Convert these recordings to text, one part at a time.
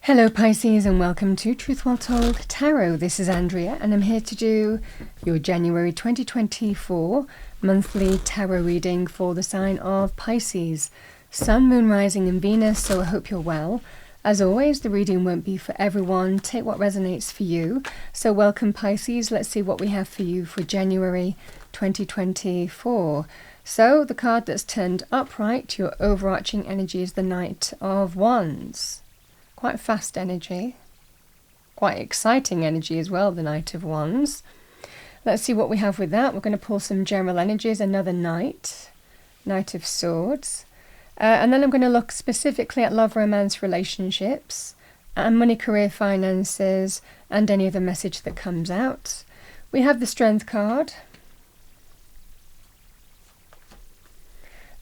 Hello Pisces and welcome to Truth Well Told Tarot. This is Andrea and I'm here to do your January 2024 monthly tarot reading for the sign of Pisces. Sun, Moon, Rising and Venus, so I hope you're well. As always, the reading won't be for everyone. Take what resonates for you. So welcome Pisces. Let's see what we have for you for January 2024. So the card that's turned upright, your overarching energy, is the Knight of Wands. Quite fast energy, quite exciting energy as well, the Knight of Wands. Let's see what we have with that. We're going to pull some general energies, another Knight, Knight of Swords. And then I'm going to look specifically at love, romance, relationships, and money, career, finances, and any other message that comes out. We have the Strength card,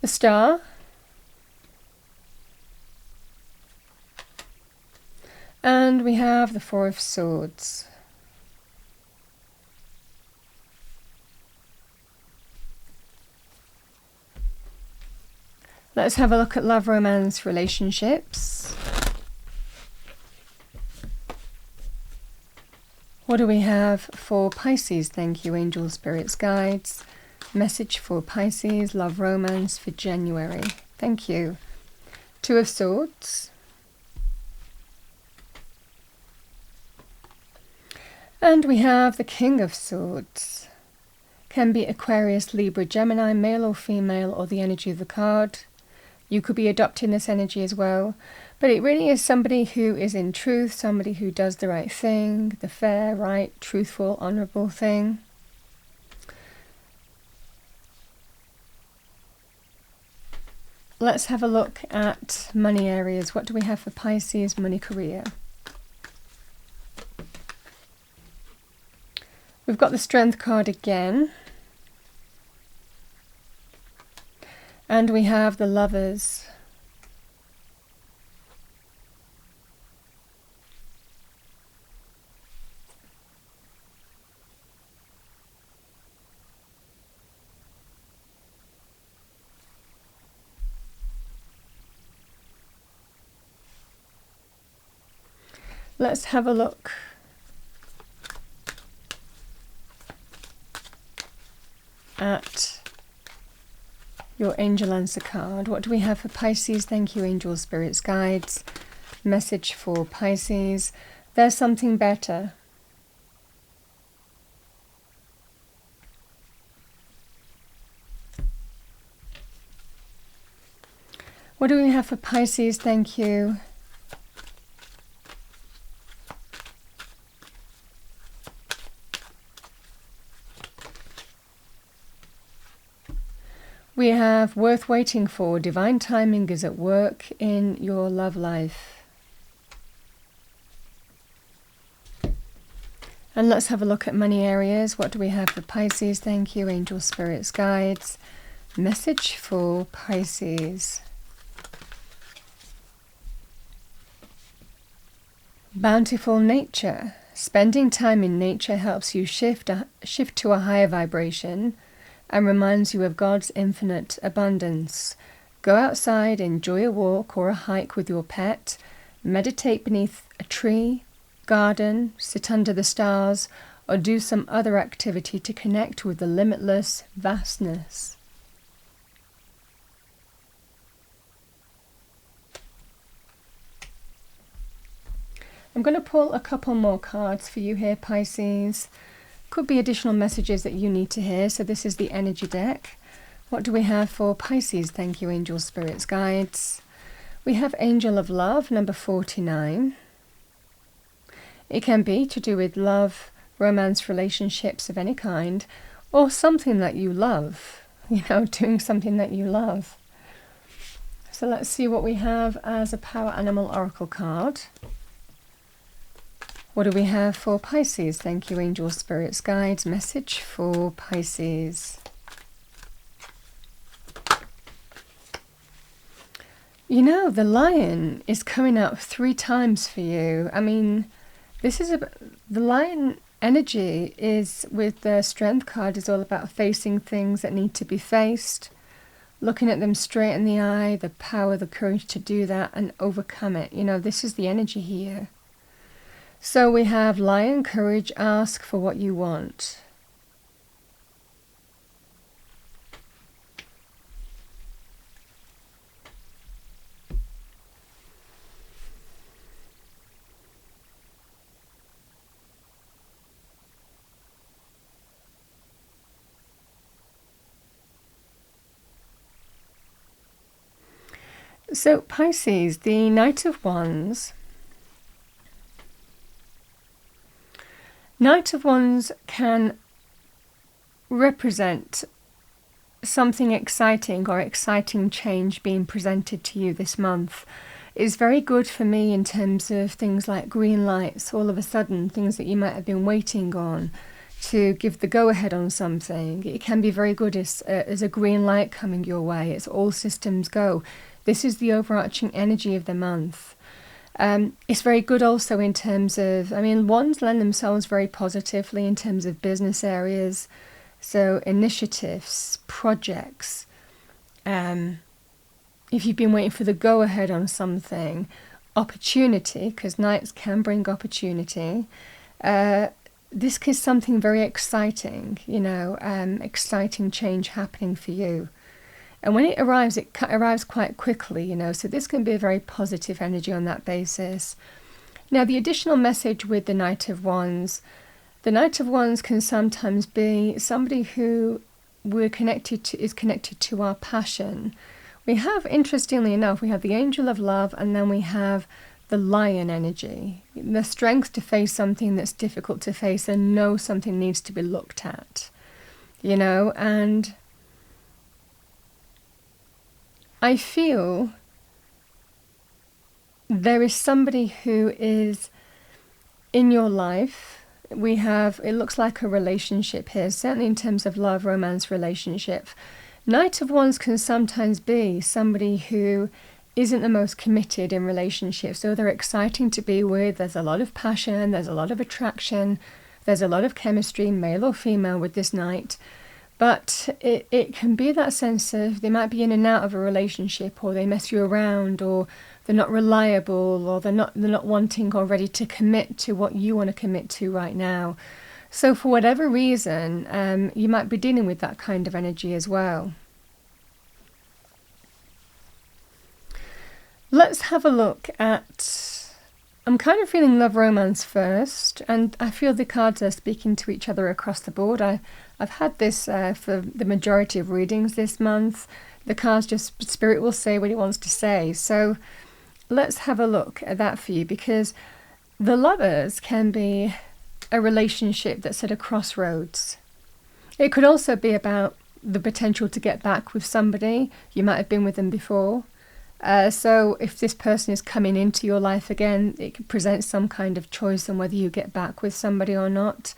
the Star, and we have the Four of Swords. Let's have a look at love, romance, relationships. What do we have for Pisces? Thank you, angels, spirits, guides. Message for Pisces, love, romance for January. Thank you. Two of Swords. And we have the King of Swords. Can be Aquarius, Libra, Gemini, male or female, or the energy of the card. You could be adopting this energy as well. But it really is somebody who is in truth, somebody who does the right thing, the fair, right, truthful, honourable thing. Let's have a look at money areas. What do we have for Pisces, money, career? We've got the Strength card again. And we have the Lovers. Let's have a look at your angel answer card. What do we have for Pisces? Thank you, angels, spirits, guides. Message for Pisces. There's something better. What do we have for Pisces? Thank you. We have worth waiting for. Divine timing is at work in your love life. And let's have a look at money areas. What do we have for Pisces? Thank you, angel, spirits, guides. Message for Pisces. Bountiful nature. Spending time in nature helps you shift to a higher vibration and reminds you of God's infinite abundance. Go outside, enjoy a walk or a hike with your pet, meditate beneath a tree, garden, sit under the stars, or do some other activity to connect with the limitless vastness. I'm going to pull a couple more cards for you here, Pisces. Could be additional messages that you need to hear. So this is the energy deck. What do we have for Pisces? Thank you, angels, spirits, guides. We have Angel of Love, number 49. It can be to do with love, romance, relationships of any kind, or something that you love. You know, doing something that you love. So let's see what we have as a Power Animal Oracle card. What do we have for Pisces? Thank you, angels, spirits, guides. Message for Pisces. You know, the Lion is coming out 3 times for you. I mean, this is the Lion energy is with the Strength card is all about facing things that need to be faced, looking at them straight in the eye, the power, the courage to do that and overcome it. You know, this is the energy here. So we have Lion, courage, ask for what you want. So Pisces, the Knight of Wands. Knight of Wands can represent something exciting or exciting change being presented to you this month. It's very good for me in terms of things like green lights, all of a sudden, things that you might have been waiting on to give the go-ahead on something. It can be very good as a green light coming your way. It's all systems go. This is the overarching energy of the month. It's very good also in terms of, wands lend themselves very positively in terms of business areas. So initiatives, projects. If you've been waiting for the go-ahead on something, opportunity, because knights can bring opportunity. This is something very exciting, exciting change happening for you. And when it arrives quite quickly, so this can be a very positive energy on that basis. Now, the additional message with the Knight of Wands can sometimes be somebody who is connected to our passion. We have, interestingly enough, we have the Angel of Love, and then we have the Lion energy, the strength to face something that's difficult to face and know something needs to be looked at, and I feel there is somebody who is in your life. It looks like a relationship here, certainly in terms of love, romance, relationship. Knight of Wands can sometimes be somebody who isn't the most committed in relationships, so they're exciting to be with. There's a lot of passion, there's a lot of attraction, there's a lot of chemistry, male or female, with this Knight. But it can be that sense of they might be in and out of a relationship, or they mess you around, or they're not reliable, or they're not wanting or ready to commit to what you want to commit to right now. So for whatever reason, you might be dealing with that kind of energy as well. Let's have a look at, I'm kind of feeling love romance first, and I feel the cards are speaking to each other across the board. I've had this for the majority of readings this month. The cards Spirit will say what it wants to say. So let's have a look at that for you, because the Lovers can be a relationship that's at a crossroads. It could also be about the potential to get back with somebody. You might have been with them before. So if this person is coming into your life again, it could present some kind of choice on whether you get back with somebody or not.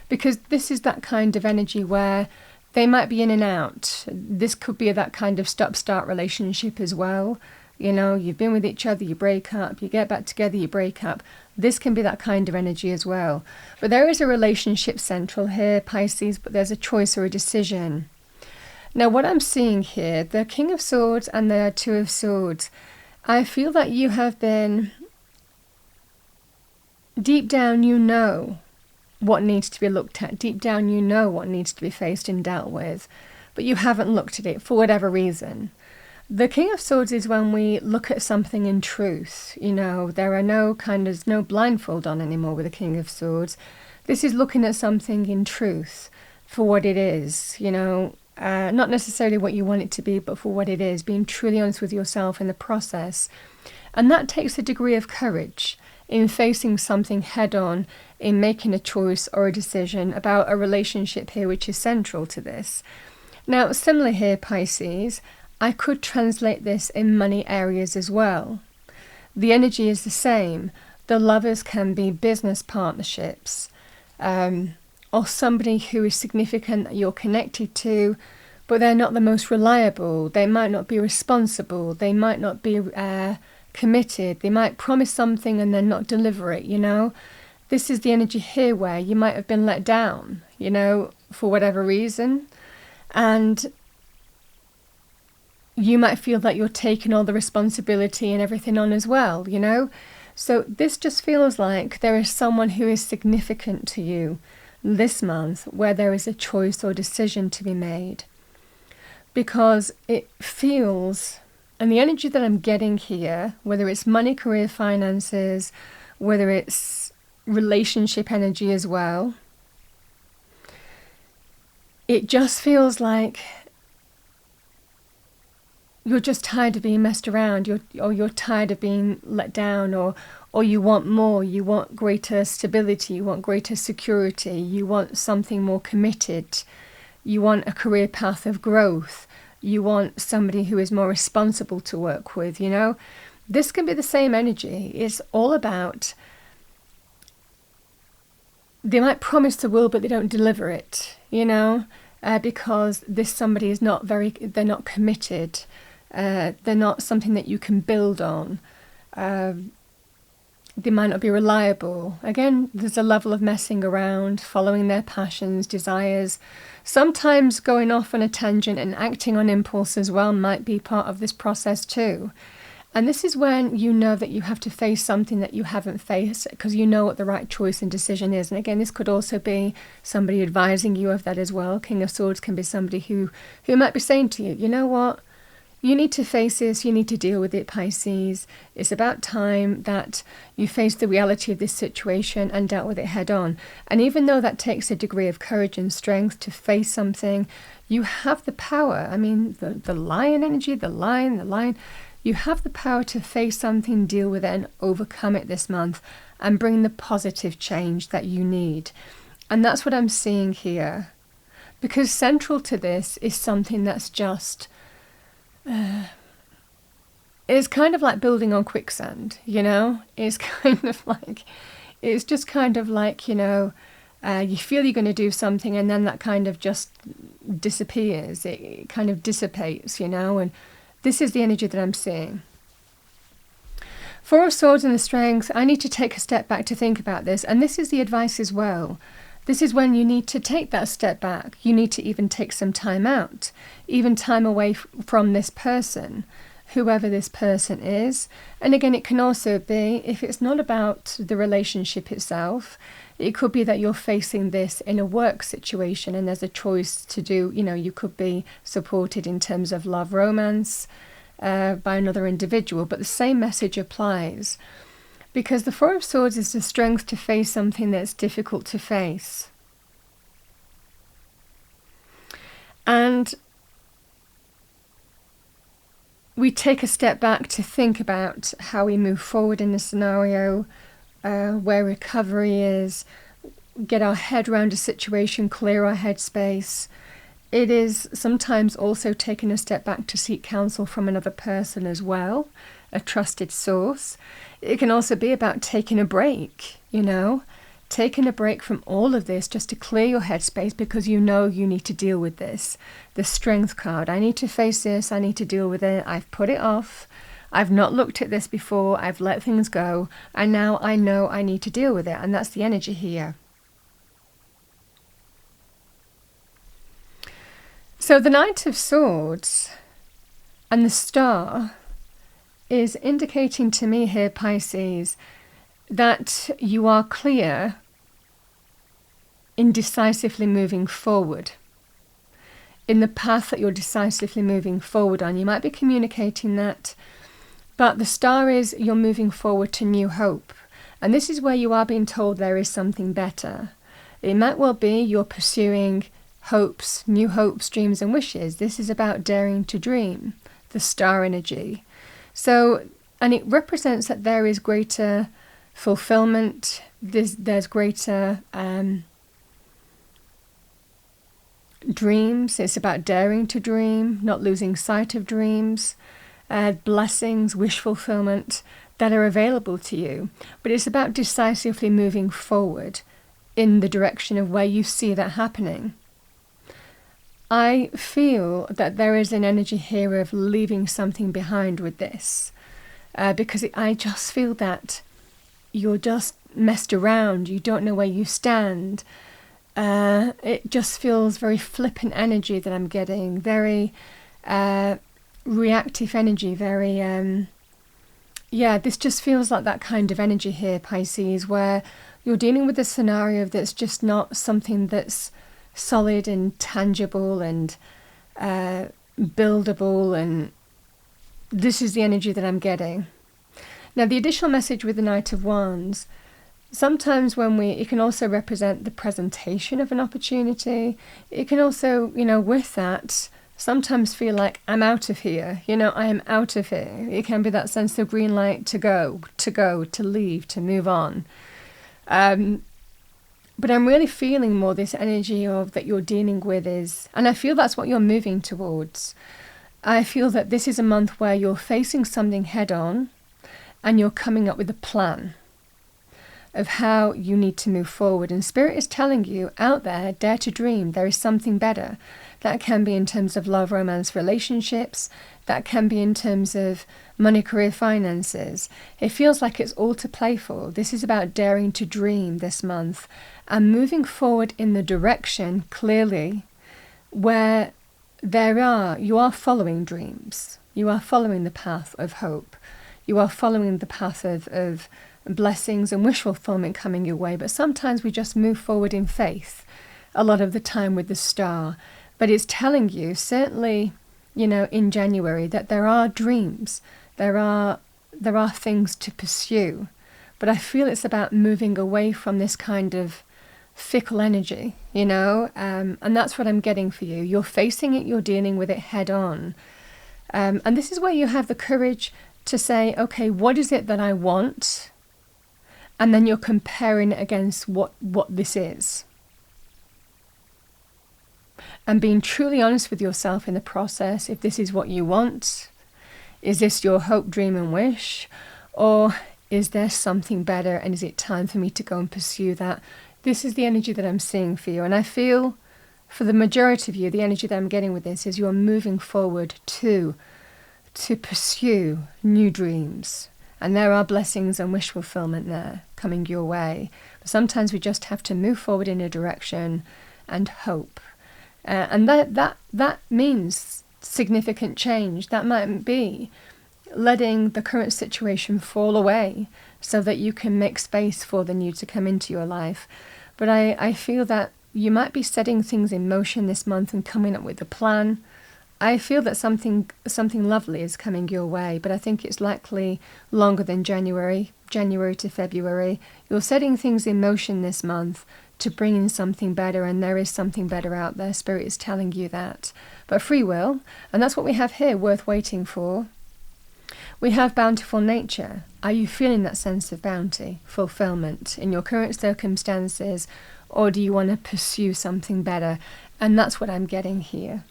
Because this is that kind of energy where they might be in and out. This could be that kind of stop-start relationship as well. You've been with each other, you break up, you get back together, you break up. This can be that kind of energy as well. But there is a relationship central here, Pisces, but there's a choice or a decision. Now, what I'm seeing here, the King of Swords and the Two of Swords, I feel that you have been, deep down you know what needs to be looked at. Deep down you know what needs to be faced and dealt with, but you haven't looked at it for whatever reason. The King of Swords is when we look at something in truth. There are no blindfold on anymore with the King of Swords. This is looking at something in truth for what it is, not necessarily what you want it to be, but for what it is, being truly honest with yourself in the process. And that takes a degree of courage in facing something head on, in making a choice or a decision about a relationship here which is central to this. Now, similar here, Pisces, I could translate this in money areas as well. The energy is the same. The Lovers can be business partnerships, or somebody who is significant that you're connected to, but they're not the most reliable. They might not be responsible. They might not be committed. They might promise something and then not deliver it, This is the energy here where you might have been let down, for whatever reason. And you might feel that you're taking all the responsibility and everything on as well, you know? So this just feels like there is someone who is significant to you this month where there is a choice or decision to be made. Because it feels, and the energy that I'm getting here, whether it's money, career, finances, whether it's relationship energy as well, it just feels like you're just tired of being messed around, you're tired of being let down, or you want more, you want greater stability, you want greater security, you want something more committed, you want a career path of growth, you want somebody who is more responsible to work with, you know? This can be the same energy. It's all about, they might promise the world, but they don't deliver it, you know? Because this somebody is they're not committed. They're not something that you can build on. They might not be reliable. Again, there's a level of messing around, following their passions, desires. Sometimes going off on a tangent and acting on impulse as well might be part of this process too. And this is when you know that you have to face something that you haven't faced, because you know what the right choice and decision is. And again, this could also be somebody advising you of that as well. King of Swords can be somebody who might be saying to you, you know what? You need to face this, you need to deal with it, Pisces. It's about time that you face the reality of this situation and dealt with it head on. And even though that takes a degree of courage and strength to face something, you have the power. I mean, the lion energy, the lion, you have the power to face something, deal with it, and overcome it this month and bring the positive change that you need. And that's what I'm seeing here. Because central to this is something that's just... it's kind of like building on quicksand, you know? It's just kind of like, you know, you feel you're going to do something and then that kind of just disappears. It kind of dissipates, you know? And this is the energy that I'm seeing. Four of Swords and the Strength, I need to take a step back to think about this. And this is the advice as well. This is when you need to take that step back. You need to even take some time out, even time away from this person, whoever this person is. And again, it can also be, if it's not about the relationship itself, it could be that you're facing this in a work situation and there's a choice to do, you know, you could be supported in terms of love, romance by another individual, but the same message applies. Because the Four of Swords is the strength to face something that's difficult to face. And we take a step back to think about how we move forward in the scenario, where recovery is, get our head around a situation, clear our headspace. It is sometimes also taking a step back to seek counsel from another person as well, a trusted source. It can also be about taking a break, you know, taking a break from all of this just to clear your headspace because you know you need to deal with this. The Strength card, I need to face this, I need to deal with it, I've put it off, I've not looked at this before, I've let things go, and now I know I need to deal with it, and that's the energy here. So the Knight of Swords and the Star is indicating to me here, Pisces, that you are clear in decisively moving forward. In the path that you're decisively moving forward on. You might be communicating that, but the Star is you're moving forward to new hope. And this is where you are being told there is something better. It might well be you're pursuing hopes, new hopes, dreams and wishes. This is about daring to dream, the Star energy. So, and it represents that there is greater fulfillment, there's greater dreams. It's about daring to dream, not losing sight of dreams, blessings, wish fulfillment that are available to you. But it's about decisively moving forward in the direction of where you see that happening. I feel that there is an energy here of leaving something behind with this, because I just feel that you're just messed around, you don't know where you stand. It just feels very flippant energy that I'm getting, very reactive energy, very, this just feels like that kind of energy here, Pisces, where you're dealing with a scenario that's just not something that's solid and tangible and buildable, and this is the energy that I'm getting. Now, the additional message with the Knight of Wands, sometimes it can also represent the presentation of an opportunity. It can also, with that, sometimes feel like I'm out of here. I am out of here. It can be that sense of green light to go, to leave, to move on. But I'm really feeling more this energy of that you're dealing with and I feel that's what you're moving towards. I feel that this is a month where you're facing something head on and you're coming up with a plan of how you need to move forward. And Spirit is telling you out there, dare to dream. There is something better. That can be in terms of love, romance, relationships. That can be in terms of money, career, finances. It feels like it's all to play for. This is about daring to dream this month and moving forward in the direction, clearly, where you are following dreams. You are following the path of hope. You are following the path of blessings and wish fulfillment coming your way. But sometimes we just move forward in faith, a lot of the time with the star. But it's telling you, certainly, in January, that there are dreams. There are things to pursue. But I feel it's about moving away from this kind of fickle energy, and that's what I'm getting for you. You're facing it, you're dealing with it head on. And this is where you have the courage to say, okay, what is it that I want? And then you're comparing it against what this is. And being truly honest with yourself in the process, if this is what you want, is this your hope, dream and wish? Or is there something better, and is it time for me to go and pursue that? This is the energy that I'm seeing for you. And I feel, for the majority of you, the energy that I'm getting with this is you're moving forward to pursue new dreams. And there are blessings and wish fulfillment there coming your way. But sometimes we just have to move forward in a direction and hope. And that means significant change. That might be letting the current situation fall away so that you can make space for the new to come into your life. But I feel that you might be setting things in motion this month and coming up with a plan. I feel that something lovely is coming your way, but I think it's likely longer than January to February. You're setting things in motion this month to bring in something better, and there is something better out there. Spirit is telling you that. But free will, and that's what we have here, worth waiting for. We have bountiful nature. Are you feeling that sense of bounty, fulfillment in your current circumstances, or do you want to pursue something better? And that's what I'm getting here.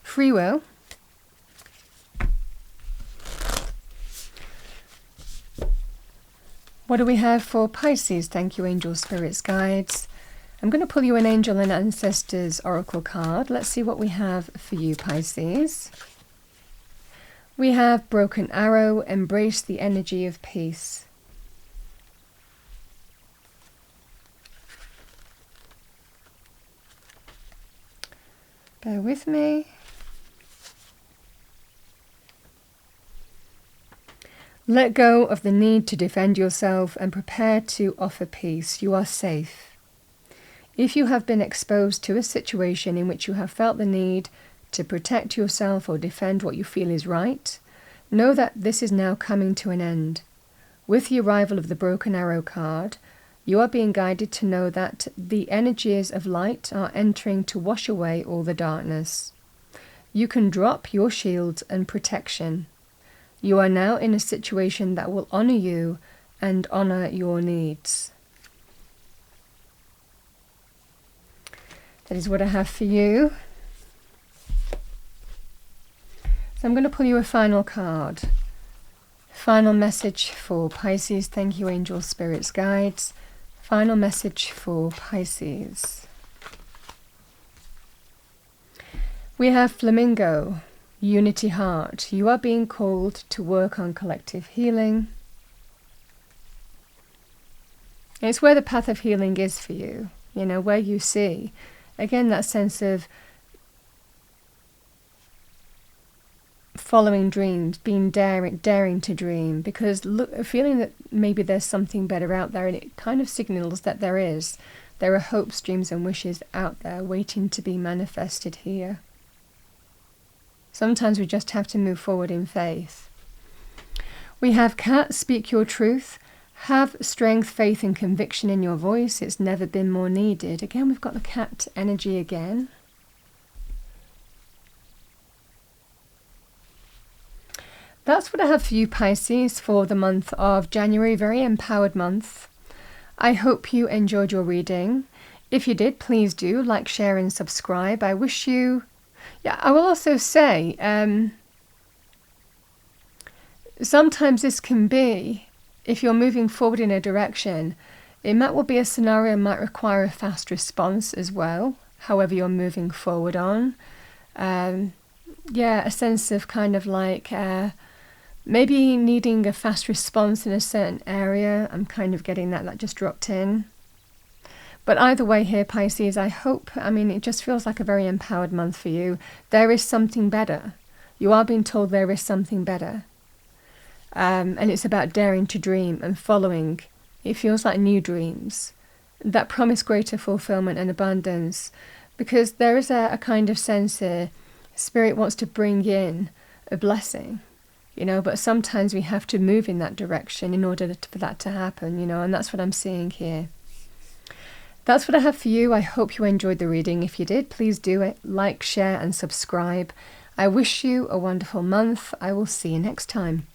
Free will. What do we have for Pisces? Thank you, angels, spirits, guides. I'm going to pull you an angel and ancestors oracle card. Let's see what we have for you, Pisces. We have broken arrow, embrace the energy of peace. Bear with me. Let go of the need to defend yourself and prepare to offer peace. You are safe. If you have been exposed to a situation in which you have felt the need to protect yourself or defend what you feel is right, know that this is now coming to an end. With the arrival of the broken arrow card, you are being guided to know that the energies of light are entering to wash away all the darkness. You can drop your shields and protection. You are now in a situation that will honor you and honor your needs. That is what I have for you. So I'm going to pull you a final card. Final message for Pisces. Thank you, angels, spirits, guides. Final message for Pisces. We have Flamingo, Unity Heart. You are being called to work on collective healing. It's where the path of healing is for you, where you see, again, that sense of following dreams, being daring to dream, because feeling that maybe there's something better out there, and it kind of signals that there is. There are hopes, dreams and wishes out there waiting to be manifested here. Sometimes we just have to move forward in faith. We have cat, speak your truth. Have strength, faith and conviction in your voice. It's never been more needed. Again, we've got the cat energy again. That's what I have for you, Pisces, for the month of January. Very empowered month. I hope you enjoyed your reading. If you did, please do like, share and subscribe. I wish you... Yeah, I will also say, sometimes this can be, if you're moving forward in a direction, it might well be a scenario might require a fast response as well, however you're moving forward on. Yeah, a sense of kind of like maybe needing a fast response in a certain area. I'm kind of getting that just dropped in. But either way here, Pisces, I hope, it just feels like a very empowered month for you. There is something better. You are being told there is something better. And it's about daring to dream and following. It feels like new dreams that promise greater fulfillment and abundance, because there is a kind of sense here, Spirit wants to bring in a blessing, but sometimes we have to move in that direction in order for that to happen, and that's what I'm seeing here. That's what I have for you. I hope you enjoyed the reading. If you did, please do it. Like, share and subscribe. I wish you a wonderful month. I will see you next time.